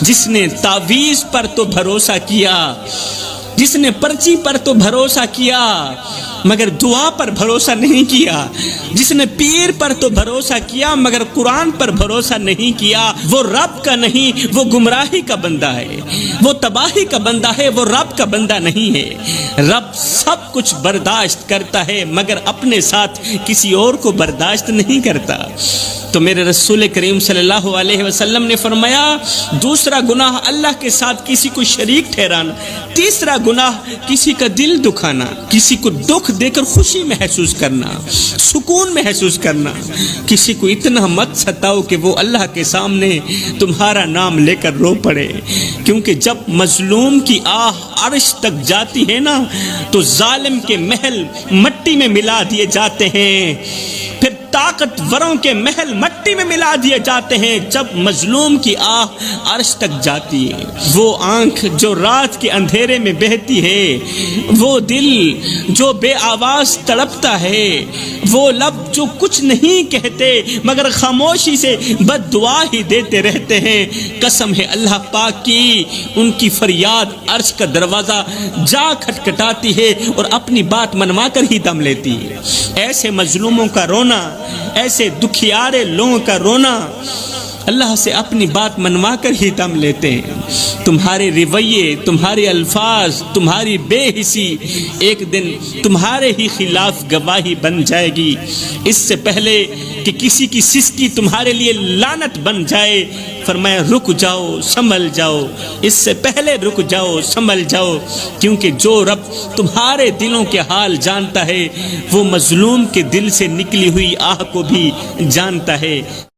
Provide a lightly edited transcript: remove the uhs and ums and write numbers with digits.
جس نے تعویذ پر تو بھروسہ کیا، جس نے پرچی پر تو بھروسہ کیا مگر دعا پر بھروسہ نہیں کیا، جس نے پیر پر تو بھروسہ کیا مگر قرآن پر بھروسہ نہیں کیا، وہ رب کا نہیں، وہ گمراہی کا بندہ ہے، وہ تباہی کا بندہ ہے، وہ رب کا بندہ نہیں ہے۔ رب سب کچھ برداشت کرتا ہے مگر اپنے ساتھ کسی اور کو برداشت نہیں کرتا۔ تو میرے رسول کریم صلی اللہ علیہ وسلم نے فرمایا، دوسرا گناہ اللہ کے ساتھ کسی کو شریک ٹھہرانا، تیسرا گناہ کسی کا دل دکھانا، کسی کو دکھ دے کر خوشی محسوس کرنا، سکون محسوس کرنا۔ کسی کو اتنا مت ستاؤ کہ وہ اللہ کے سامنے تمہارا نام لے کر رو پڑے، کیونکہ جب مظلوم کی آہ عرش تک جاتی ہے نا تو ظالم کے محل مٹی میں ملا دیے جاتے ہیں، پھر طاقتوروں کے محل مٹی میں ملا دیے جاتے ہیں جب مظلوم کی آہ عرش تک جاتی ہے۔ وہ آنکھ جو رات کے اندھیرے میں بہتی ہے، وہ دل جو بے آواز تڑپتا ہے، وہ لب جو کچھ نہیں کہتے مگر خاموشی سے بد دعا ہی دیتے رہتے ہیں، قسم ہے اللہ پاک کی، ان کی فریاد عرش کا دروازہ جا کھٹکھٹاتی ہے اور اپنی بات منوا کر ہی دم لیتی ہے۔ ایسے مظلوموں کا رونا، ایسے دکھیارے لوگوں کا رونا اللہ سے اپنی بات منوا کر ہی دم لیتے ہیں۔ تمہارے رویے، تمہارے الفاظ، تمہاری بے حسی ایک دن تمہارے ہی خلاف گواہی بن جائے گی۔ اس سے پہلے کہ کسی کی سستی تمہارے لیے لعنت بن جائے، فرمایا رک جاؤ، سنبھل جاؤ، اس سے پہلے رک جاؤ، سنبھل جاؤ، کیونکہ جو رب تمہارے دلوں کے حال جانتا ہے وہ مظلوم کے دل سے نکلی ہوئی آہ کو بھی جانتا ہے۔